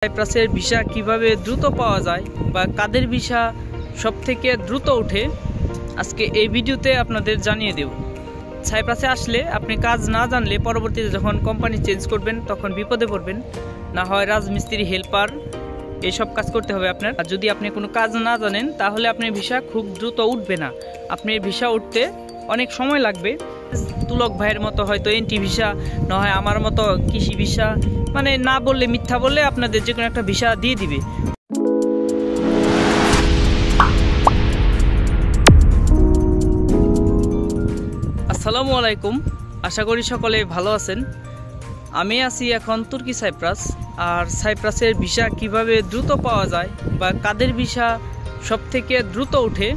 সাইপ্রাসের visa কিভাবে দ্রুত পাওয়া যায় বা কাদের ভিসা সবথেকে দ্রুত ওঠে আজকে এই ভিডিওতে আপনাদের জানিয়ে দেব। সাইপ্রাসে আসলে আপনি কাজ না জানলে পরবর্তীতে যখন কোম্পানি চেঞ্জ করবেন তখন বিপদে পড়বেন, না হয় রাজমিস্ত্রি, হেল্পার এইসব কাজ করতে হবে আপনার। আর যদি আপনি কোনো কাজ না জানেন তাহলে আপনার ভিসা খুব দ্রুত উঠবে না, আপনার ভিসা উঠতে অনেক সময় লাগবে। তুলক ভাইয়ের মতো হয়তো এনটি ভিসা, না হয় আমার মতো কৃষি ভিসা, মানে না বললে মিথ্যা বললে আপনাদের যে কোনো একটা ভিসা দিয়ে দিবে। আসসালামু আলাইকুম, আশা করি সকলে ভালো আছেন। আমি আছি এখন তুর্কি সাইপ্রাস। আর সাইপ্রাসের ভিসা কিভাবে দ্রুত পাওয়া যায় বা কাদের ভিসা সবথেকে দ্রুত ওঠে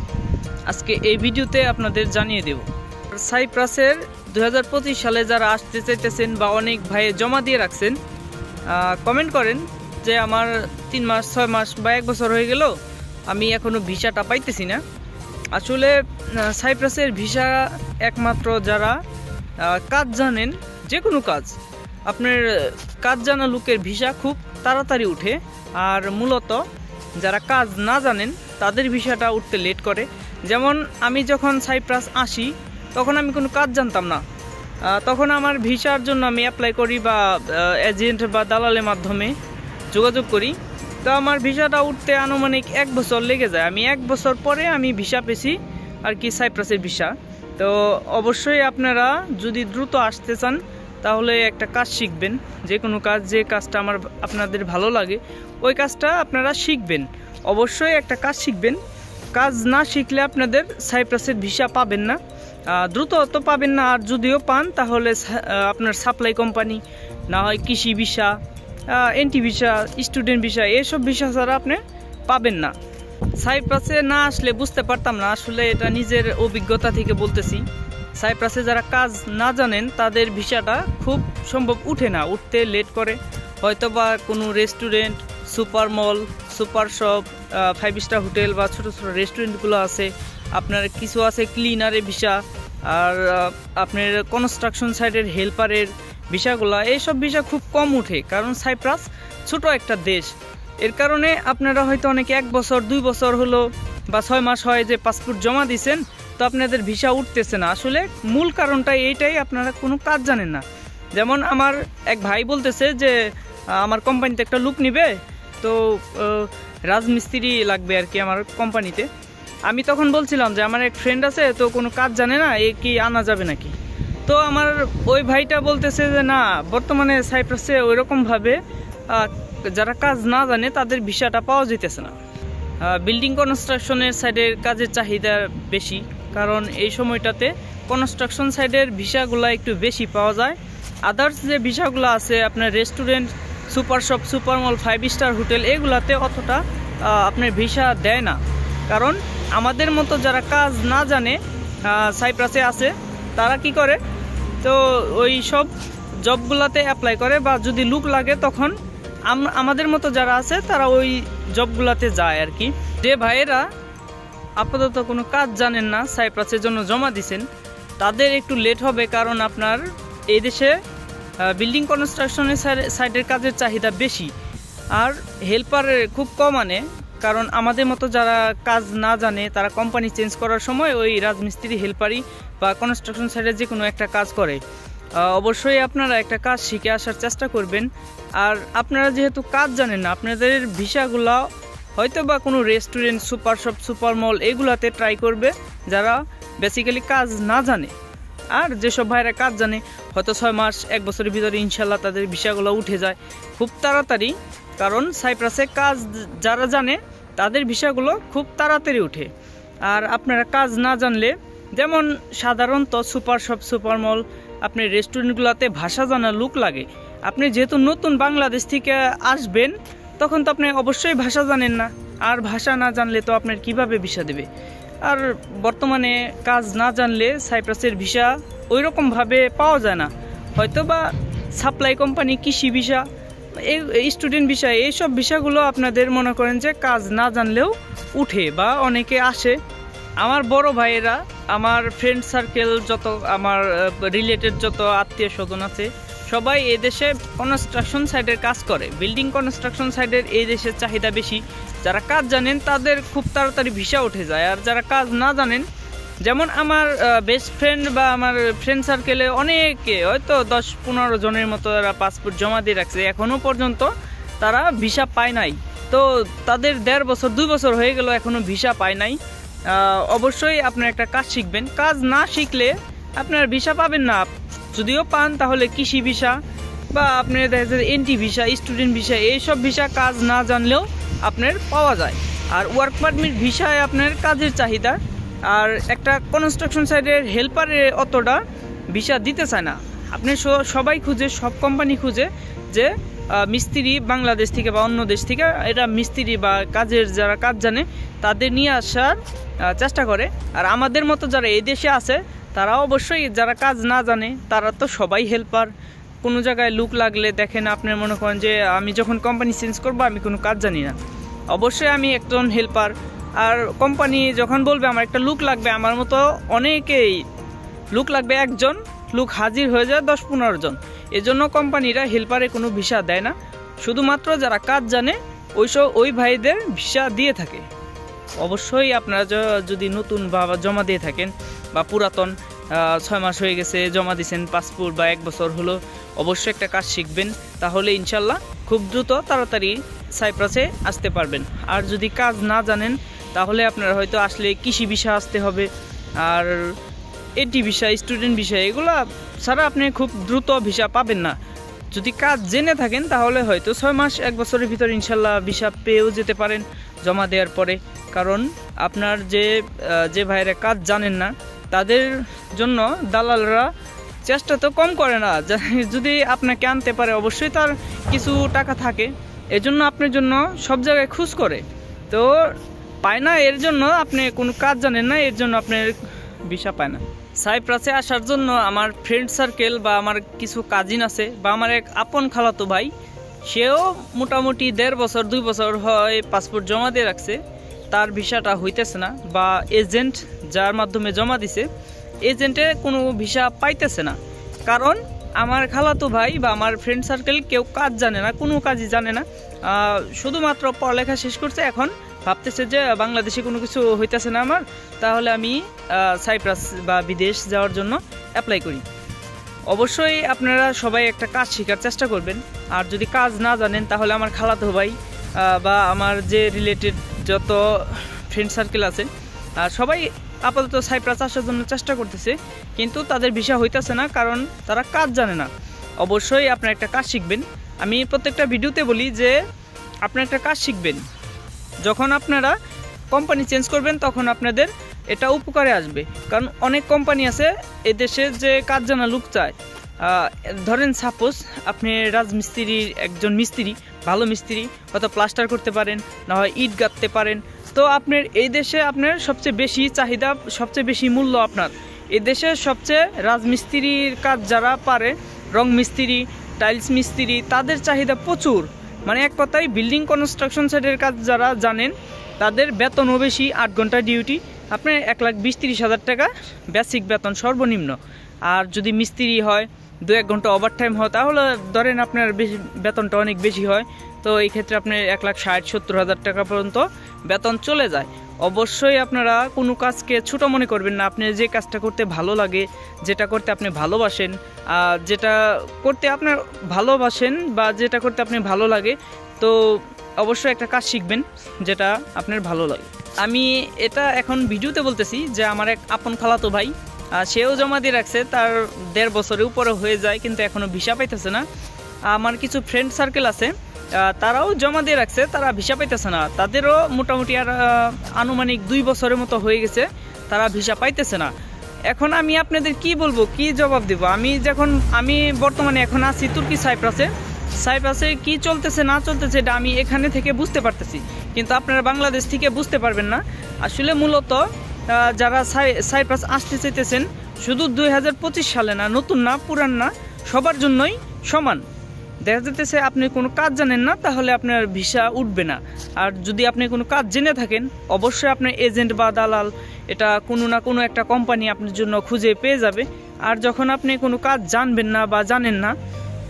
আজকে এই ভিডিওতে আপনাদের জানিয়ে দেব। সাইপ্রাসের 2025 সালে যারা আসতে চাইতেছেন বা অনেক ভাইয়ে জমা দিয়ে রাখছেন, কমেন্ট করেন যে আমার 3 মাস 6 মাস বা 1 বছর হয়ে গেল, আমি এখনও ভিসাটা পাইতেছি না। আসলে সাইপ্রাসের ভিসা একমাত্র যারা কাজ জানেন, যে কোনো কাজ, আপনার কাজ জানা লোকের ভিসা খুব তাড়াতাড়ি উঠে। আর মূলত যারা কাজ না জানেন তাদের ভিসাটা উঠতে লেট করে। যেমন আমি যখন সাইপ্রাস আসি তখন আমি কোনো কাজ জানতাম না, তখন আমার ভিসার জন্য আমি অ্যাপ্লাই করি বা এজেন্ট বা দালালের মাধ্যমে যোগাযোগ করি। তো আমার ভিসাটা উঠতে আনুমানিক 1 বছর লেগে যায়। আমি 1 বছর পরে আমি ভিসা পেয়েছি আর কি, সাইপ্রাসের ভিসা। তো অবশ্যই আপনারা যদি দ্রুত আসতে চান তাহলে একটা কাজ শিখবেন, যে কোনো কাজ, যে কাজটা আপনাদের ভালো লাগে ওই কাজটা আপনারা শিখবেন। অবশ্যই একটা কাজ শিখবেন। কাজ না শিখলে আপনাদের সাইপ্রাসের ভিসা পাবেন না, দ্রুত তো পাবেন না। আর যদিও পান তাহলে আপনার সাপ্লাই কোম্পানি, না হয় কৃষি visa, N T visa, student visa, এইসব ভিসা ছাড়া আপনি পাবেন না। সাইপ্রাসে না আসলে বুঝতে পারতাম না, আসলে এটা নিজের অভিজ্ঞতা থেকে বলতেছি। সাইপ্রাসে যারা কাজ না জানেন তাদের ভিসাটা খুব সম্ভব উঠে না, উঠতে লেট করে। হয়তো বা কোনো রেস্টুরেন্ট, সুপার মল, সুপার শপ, 5 স্টার হোটেল বা ছোটো ছোটো রেস্টুরেন্টগুলো আছে, আপনার কিছু আছে ক্লিনারের ভিসা, আর আপনার কনস্ট্রাকশন সাইটের হেল্পারের ভিসাগুলো, এইসব ভিসা খুব কম উঠে। কারণ সাইপ্রাস ছোট একটা দেশ, এর কারণে আপনারা হয়তো অনেকে 1 বছর 2 বছর হলো বা 6 মাস হয় যে পাসপোর্ট জমা দিয়েছেন, তো আপনাদের ভিসা উঠতেছে না। আসলে মূল কারণটা এইটাই, আপনারা কোনো কাজ জানেন না। যেমন আমার এক ভাই বলতেছে যে আমার কোম্পানিতে একটা লোক নিবে, তো রাজমিস্ত্রি লাগবে আর কি আমার কোম্পানিতে। আমি তখন বলছিলাম যে আমার এক ফ্রেন্ড আছে, তো কোনো কাজ জানে না, এ কি আনা যাবে নাকি? তো আমার ওই ভাইটা বলতেছে যে না, বর্তমানে সাইপ্রাসে ওইরকমভাবে যারা কাজ না জানে তাদের ভিসাটা পাওয়া যেতেছে না। বিল্ডিং কনস্ট্রাকশনের সাইডের কাজের চাহিদা বেশি, কারণ এই সময়টাতে কনস্ট্রাকশন সাইডের ভিসাগুলো একটু বেশি পাওয়া যায়। আদার্স যে ভিসাগুলো আছে আপনার রেস্টুরেন্ট, সুপার শপ, সুপার মল, 5 স্টার হোটেল, এগুলাতে অতটা আপনার ভিসা দেয় না। কারণ আমাদের মতো যারা কাজ না জানে সাইপ্রাসে আছে, তারা কি করে, তো ওই সব জবগুলোতে অ্যাপ্লাই করে, বা যদি লুক লাগে তখন আমাদের মতো যারা আছে তারা ওই জবগুলোতে যায় আর কি। যে ভাইয়েরা আপাতত কোনো কাজ জানেন না, সাইপ্রাসের জন্য জমা দিছেন, তাদের একটু লেট হবে। কারণ আপনার এই দেশে বিল্ডিং কনস্ট্রাকশনের সাইডের কাজের চাহিদা বেশি, আর হেল্পারের খুব কম আনে। কারণ আমাদের মতো যারা কাজ না জানে তারা কোম্পানি চেঞ্জ করার সময় ওই রাজমিস্ত্রি, হেল্পারি বা কনস্ট্রাকশন সাইডে যে কোনো একটা কাজ করে। অবশ্যই আপনারা একটা কাজ শিখে আসার চেষ্টা করবেন। আর আপনারা যেহেতু কাজ জানেন না, আপনাদের ভিসাগুলো হয়তো বা কোনো রেস্টুরেন্ট, সুপার শপ, সুপার মল, এগুলাতে ট্রাই করবে যারা বেসিক্যালি কাজ না জানে। আর যেসব ভাইরা কাজ জানে হয়তো 6 মাস 1 বছরের ভিতরে ইনশাল্লাহ তাদের ভিসাগুলো উঠে যায় খুব তাড়াতাড়ি। কারণ সাইপ্রাসে কাজ যারা জানে তাদের ভিসাগুলো খুব তাড়াতাড়ি উঠে। আর আপনারা কাজ না জানলে, যেমন সাধারণত সুপার শপ, সুপার মল, আপনি রেস্টুরেন্টগুলোতে ভাষা জানা লোক লাগে। আপনি যেহেতু নতুন বাংলাদেশ থেকে আসবেন, তখন তো আপনি অবশ্যই ভাষা জানেন না, আর ভাষা না জানলে তো আপনার কিভাবে ভিসা দেবে। আর বর্তমানে কাজ না জানলে সাইপ্রাসের ভিসা ওইরকমভাবে পাওয়া যায় না। হয়তো বা সাপ্লাই কোম্পানি, কৃষি ভিসা, এই স্টুডেন্ট ভিসা, এইসব ভিসাগুলো আপনাদের মনে করেন যে কাজ না জানলেও উঠে বা অনেকে আসে। আমার বড় ভাইয়েরা, আমার ফ্রেন্ড সার্কেল, যত আমার রিলেটেড যত আত্মীয় স্বজন আছে, সবাই এই দেশে কনস্ট্রাকশন সাইটের কাজ করে, বিল্ডিং কনস্ট্রাকশন সাইটের এই দেশের চাহিদা বেশি। যারা কাজ জানেন তাদের খুব তাড়াতাড়ি ভিসা উঠে যায়, আর যারা কাজ না জানেন, যেমন আমার বেস্ট ফ্রেন্ড বা আমার ফ্রেন্ড সার্কেলে অনেকে হয়তো 10-15 জনের মতো তারা পাসপোর্ট জমা দিয়ে রাখছে, এখনও পর্যন্ত তারা ভিসা পায় নাই। তো তাদের 1.5 বছর 2 বছর হয়ে গেল এখনও ভিসা পায় নাই। অবশ্যই আপনার একটা কাজ শিখবেন, কাজ না শিখলে আপনার ভিসা পাবেন না। যদিও পান তাহলে কৃষি ভিসা বা আপনার দেখা যাচ্ছে এনটি ভিসা, স্টুডেন্ট ভিসা, এইসব ভিসা কাজ না জানলেও আপনার পাওয়া যায়। আর ওয়ার্ক পারমিট ভিসায় আপনার কাজের চাহিদা, আর একটা কনস্ট্রাকশন সাইটের হেল্পারে অতটা ভিসা দিতে চায় না। আপনি সবাই খুঁজে, সব কোম্পানি খুঁজে যে মিস্ত্রি বাংলাদেশ থেকে বা অন্য দেশ থেকে, এটা মিস্ত্রি বা কাজের যারা কাজ জানে তাদের নিয়ে আসার চেষ্টা করে। আর আমাদের মতো যারা এই দেশে আছে তারা অবশ্যই, যারা কাজ না জানে তারা তো সবাই হেল্পার। কোনো জায়গায় লুক লাগলে দেখেন, আপনার মনে করেন যে আমি যখন কোম্পানি চেঞ্জ করবো আমি কোনো কাজ জানি না, অবশ্যই আমি একজন হেল্পার। আর কোম্পানি যখন বলবে আমার একটা লুক লাগবে, আমার মতো অনেকেই লুক লাগবে, একজন লুক হাজির হয়ে যায় 10-15 জন। এজন্য কোম্পানিরা হেল্পারে কোনো ভিসা দেয় না, শুধুমাত্র যারা কাজ জানে ওই ভাইদের ভিসা দিয়ে থাকে। অবশ্যই আপনারা যদি নতুন বা জমা দিয়ে থাকেন বা পুরাতন 6 মাস হয়ে গেছে জমা দিয়েছেন পাসপোর্ট বা 1 বছর হলো, অবশ্যই একটা কাজ শিখবেন, তাহলে ইনশাল্লাহ খুব দ্রুত তাড়াতাড়ি সাইপ্রাসে আসতে পারবেন। আর যদি কাজ না জানেন তাহলে আপনারা হয়তো আসলে কৃষি ভিসা আসতে হবে, আর এটি ভিসা, স্টুডেন্ট ভিসা, এগুলো ছাড়া আপনি খুব দ্রুত ভিসা পাবেন না। যদি কাজ জেনে থাকেন তাহলে হয়তো 6 মাস 1 বছরের ভিতরে ইনশাল্লাহ ভিসা পেয়েও যেতে পারেন জমা দেওয়ার পরে। কারণ আপনার যে ভাইয়েরা কাজ জানেন না তাদের জন্য দালালরা চেষ্টা তো কম করে না, যদি আপনাকে আনতে পারে অবশ্যই তার কিছু টাকা থাকে, এজন্য আপনার জন্য সব জায়গায় খোঁজ করে, তো পায় না। এর জন্য আপনি কোনো কাজ জানেন না, এর জন্য আপনার ভিসা পায় না। সাইপ্রাসে আসার জন্য আমার ফ্রেন্ড সার্কেল বা আমার কিছু কাজিন আছে বা আমার এক আপন খালাতো ভাই, সেও মোটামুটি 1.5 বছর 2 বছর হয় পাসপোর্ট জমা দিয়ে রাখছে, তার ভিসাটা হইতেছে না, বা এজেন্ট যার মাধ্যমে জমা দিছে এজেন্টে কোনো ভিসা পাইতেছে না। কারণ আমার খালাতো ভাই বা আমার ফ্রেন্ড সার্কেল কেউ কাজ জানে না, কোনো কাজই জানে না, শুধুমাত্র পড়ালেখা শেষ করছে, এখন ভাবতেছে যে বাংলাদেশে কোনো কিছু হইতেছে না আমার, তাহলে আমি সাইপ্রাস বা বিদেশ যাওয়ার জন্য অ্যাপ্লাই করি। অবশ্যই আপনারা সবাই একটা কাজ শেখার চেষ্টা করবেন। আর যদি কাজ না জানেন তাহলে আমার খালাতো ভাই বা আমার যে রিলেটেড যত ফ্রেন্ড সার্কেল আছে সবাই আপাতত সাইপ্রাস আসার জন্য চেষ্টা করতেছে, কিন্তু তাদের ভিসা হইতেছে না, কারণ তারা কাজ জানে না। অবশ্যই আপনারা একটা কাজ শিখবেন। আমি প্রত্যেকটা ভিডিওতে বলি যে আপনারা একটা কাজ শিখবেন, যখন আপনারা কোম্পানি চেঞ্জ করবেন তখন আপনাদের এটা উপকারে আসবে। কারণ অনেক কোম্পানি আছে এদেশে যে কাজ জানা লোক চায়। ধরেন সাপোজ আপনি রাজমিস্ত্রির একজন মিস্ত্রি, ভালো মিস্ত্রি, হয়তো প্লাস্টার করতে পারেন, না হয় ইট গাঁথতে পারেন, তো আপনার এই দেশে আপনার সবচেয়ে বেশি চাহিদা, সবচেয়ে বেশি মূল্য আপনার এই দেশে। সবচেয়ে রাজমিস্ত্রির কাজ যারা পারে, রং মিস্ত্রি, টাইলস মিস্ত্রি, তাদের চাহিদা প্রচুর। মানে এক কথায় বিল্ডিং কনস্ট্রাকশন সাইটের কাজ যারা জানেন তাদের বেতনও বেশি, 8 ঘন্টা ডিউটি, আপনার 1,20,30,000 টাকা বেসিক বেতন সর্বনিম্ন। আর যদি মিস্ত্রি হয় 2-1 ঘন্টা ওভারটাইম হয় তাহলে ধরেন আপনার বেতনটা অনেক বেশি হয়, তো এই ক্ষেত্রে আপনার 1,60,000-70,000 টাকা পর্যন্ত বেতন চলে যায়। অবশ্যই আপনারা কোনো কাজকে ছোট মনে করবেন না। আপনি যে কাজটা করতে ভালো লাগে, যেটা করতে আপনি ভালোবাসেন, যেটা করতে আপনার ভালোবাসেন বা যেটা করতে আপনি ভালো লাগে, তো অবশ্যই একটা কাজ শিখবেন যেটা আপনার ভালো লাগে। আমি এটা এখন ভিডিওতে বলতেছি যে আমার এক আপন খালাতো ভাই, সেও জমা দিয়ে রাখছে, তার 1.5 বছরের উপরে হয়ে যায়, কিন্তু এখনও ভিসা পাইতেছে না। আমার কিছু ফ্রেন্ড সার্কেল আছে, তারাও জমা দিয়ে রাখছে, তারা ভিসা পাইতেছে না, তাদেরও মোটামুটি আর আনুমানিক 2 বছরের মতো হয়ে গেছে, তারা ভিসা পাইতেছে না। এখন আমি আপনাদের কি বলবো, কি জবাব দেব? আমি বর্তমানে এখন আছি তুর্কি সাইপ্রাসে কি চলতেছে না চলতেছে এটা আমি এখানে থেকে বুঝতে পারতেছি, কিন্তু আপনারা বাংলাদেশ থেকে বুঝতে পারবেন না। আসলে মূলত যারা সাইপ্রাস আসতে চাইতেছেন, শুধু 2025 সালে না, নতুন না পুরান না, সবার জন্যই সমান। দেখা যেতেছে আপনি কোনো কাজ জানেন না, তাহলে আপনার ভিসা উঠবে না। আর যদি আপনি কোনো কাজ জেনে থাকেন, অবশ্যই আপনার এজেন্ট বা দালাল এটা কোনো না কোনো একটা কোম্পানি আপনার জন্য খুঁজে পেয়ে যাবে। আর যখন আপনি কোনো কাজ জানবেন না বা জানেন না,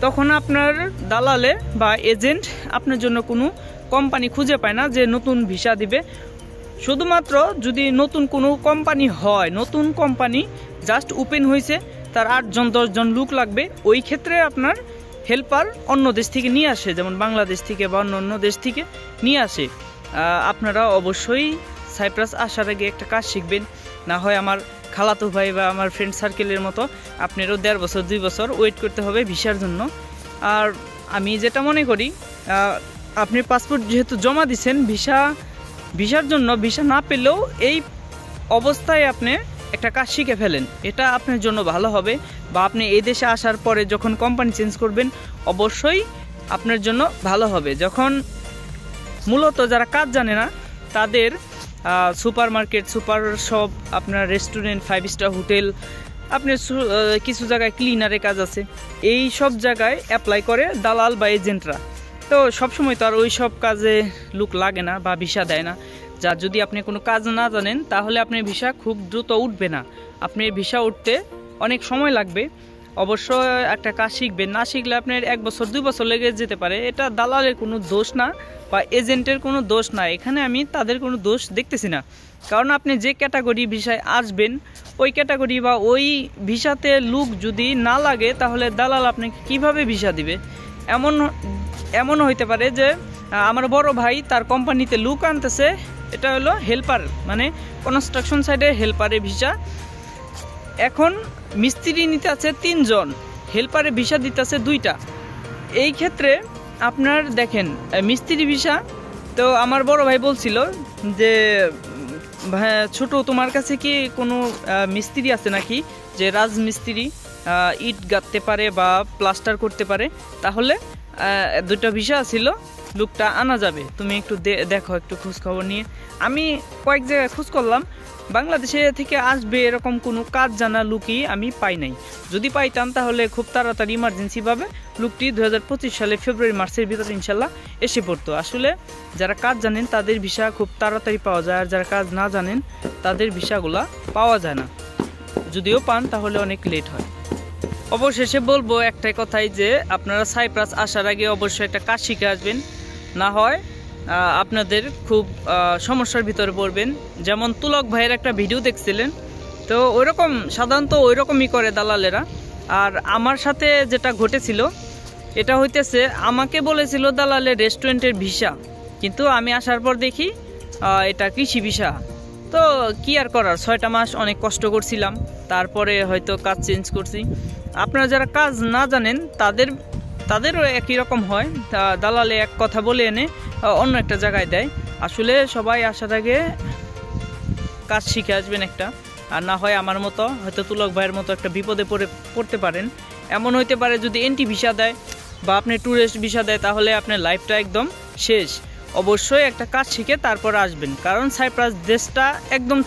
তখন আপনার দালালে বা এজেন্ট আপনার জন্য কোনো কোম্পানি খুঁজে পায় না যে নতুন ভিসা দিবে। শুধুমাত্র যদি নতুন কোনো কোম্পানি হয়, নতুন কোম্পানি জাস্ট ওপেন হয়েছে, তার 8 জন 10 জন লোক লাগবে, ওই ক্ষেত্রে আপনার হেল্পার অন্য দেশ থেকে নিয়ে আসে, যেমন বাংলাদেশ থেকে বা অন্য দেশ থেকে নিয়ে আসে। আপনারা অবশ্যই সাইপ্রাস আসার আগে একটা কাজ শিখবেন, না হয় আমার খালাতো ভাই বা আমার ফ্রেন্ড সার্কেলের মতো আপনারও 1.5 বছর 2 বছর ওয়েট করতে হবে ভিসার জন্য। আর আমি যেটা মনে করি, আপনি পাসপোর্ট যেহেতু জমা দিচ্ছেন, ভিসার জন্য ভিসা না পেলেও এই অবস্থায় আপনি একটা কাজ শিখে ফেলেন, এটা আপনার জন্য ভালো হবে। বা আপনি এই দেশে আসার পরে যখন কোম্পানি চেঞ্জ করবেন, অবশ্যই আপনার জন্য ভালো হবে। যখন মূলত যারা কাজ জানে না তাদের সুপার মার্কেট, সুপার শপ, আপনার রেস্টুরেন্ট, 5 স্টার হোটেল, আপনার কিছু জায়গায় ক্লিনারের কাজ আছে, এই সব জায়গায় অ্যাপ্লাই করে দালাল বা এজেন্টরা। তো সবসময় তো আর ওই সব কাজে লোক লাগে না বা ভিসা দেয় না। যার যদি আপনি কোনো কাজ না জানেন তাহলে আপনার ভিসা খুব দ্রুত উঠবে না, আপনার ভিসা উঠতে অনেক সময় লাগবে। অবশ্যই একটা কাজ শিখবেন, না শিখলে আপনার 1 বছর 2 বছর লেগে যেতে পারে। এটা দালালের কোনো দোষ না বা এজেন্টের কোনো দোষ না, এখানে আমি তাদের কোনো দোষ দেখতেছি না। কারণ আপনি যে ক্যাটাগরি ভিসায় আসবেন, ওই ক্যাটাগরি বা ওই ভিসাতে লোক যদি না লাগে তাহলে দালাল আপনাকে কিভাবে ভিসা দিবে। এমন হইতে পারে যে আমার বড় ভাই তার কোম্পানিতে লোক আনতেছে, এটা হলো হেল্পার, মানে কনস্ট্রাকশন সাইডে হেল্পারের ভিসা। এখন মিস্ত্রি নিতে আছে 3 জন, হেল্পারে ভিসা দিতে আছে 2টা। এই ক্ষেত্রে আপনার দেখেন মিস্ত্রি ভিসা, তো আমার বড় ভাই বলছিল যে ছোট তোমার কাছে কি কোনো মিস্ত্রি আছে নাকি, যে রাজমিস্ত্রি ইট গাঁথতে পারে বা প্লাস্টার করতে পারে, তাহলে 2টা ভিসা ছিল, লোকটা আনা যাবে, তুমি একটু দেখো, একটু খোঁজখবর নিয়ে। আমি কয়েক জায়গায় খোঁজ করলাম, বাংলাদেশে থেকে আসবে এরকম কোনো কাজ জানা লোকই আমি পাই নাই। যদি পাইতাম তাহলে খুব তাড়াতাড়ি ইমার্জেন্সিভাবে লোকটি 2025 সালে ফেব্রুয়ারি মার্চের ভিতরে ইনশাল্লাহ এসে পড়তো। আসলে যারা কাজ জানেন তাদের ভিসা খুব তাড়াতাড়ি পাওয়া যায়, আর যারা কাজ না জানেন তাদের ভিসাগুলা পাওয়া যায় না, যদিও পান তাহলে অনেক লেট হয়। অবশেষে বলবো একটাই কথাই, যে আপনারা সাইপ্রাস আসার আগে অবশ্যই একটা কাজ শিখে আসবেন, না হয় আপনাদের খুব সমস্যার ভিতরে পড়বেন। যেমন তুলক ভাইয়ের একটা ভিডিও দেখছিলেন, তো ওইরকম সাধারণত ওইরকমই করে দালালেরা। আর আমার সাথে যেটা ঘটেছিল, এটা হইতেছে আমাকে বলেছিল দালালের রেস্টুরেন্টের ভিসা, কিন্তু আমি আসার পর দেখি এটা কৃষি ভিসা। তো কি আর করার, 6টা মাস অনেক কষ্ট করছিলাম, তারপরে হয়তো কাজ চেঞ্জ করছি। আপনারা যারা কাজ না জানেন তাদেরও একই রকম হয়, দালালে এক কথা বলে এনে অন্য একটা জায়গায় দেয়। আসলে সবাই আসার আগে কাজ শিখে আসবেন একটা, আর না হয় আমার মতো হয়তো তুলক ভাইয়ের মতো একটা বিপদে পড়তে পারেন। এমন হইতে পারে যদি এন্টি ভিসা দেয় বা আপনি ট্যুরিস্ট ভিসা দেয়, তাহলে আপনার লাইফটা একদম শেষ। অবশ্যই একটা কাজ শিখে তারপর আসবেন, কারণ সাইপ্রাস দেশটা একদম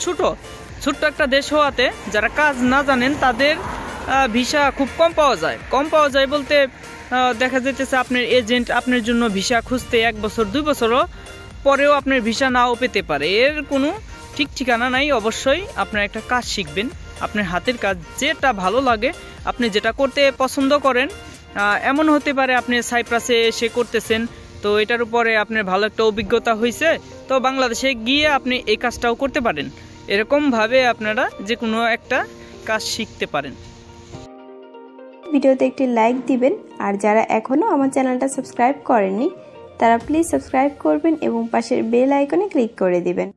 ছোট্ট একটা দেশ হওয়াতে যারা কাজ না জানেন তাদের ভিসা খুব কম পাওয়া যায় বলতে দেখা যাইতেছে আপনার এজেন্ট আপনার জন্য ভিসা খুঁজতে 1 বছর 2 বছরও পরেও আপনার ভিসা নাও পেতে পারে, এর কোনো ঠিক ঠিকানা নাই। অবশ্যই আপনার একটা কাজ শিখবেন, আপনার হাতের কাজ যেটা ভালো লাগে, আপনি যেটা করতে পছন্দ করেন। এমন হতে পারে আপনি সাইপ্রাসে এসে করতেছেন, তো এটার উপরে আপনার ভালো একটা অভিজ্ঞতা হয়েছে, তো বাংলাদেশে গিয়ে আপনি এই কাজটাও করতে পারেন। এরকমভাবে আপনারা যে কোনো একটা কাজ শিখতে পারেন। ভিডিওতে একটি লাইক দিবেন, আর যারা এখনও আমার চ্যানেলটা সাবস্ক্রাইব করেননি তারা প্লিজ সাবস্ক্রাইব করবেন এবং পাশের বেল আইকনে ক্লিক করে দিবেন।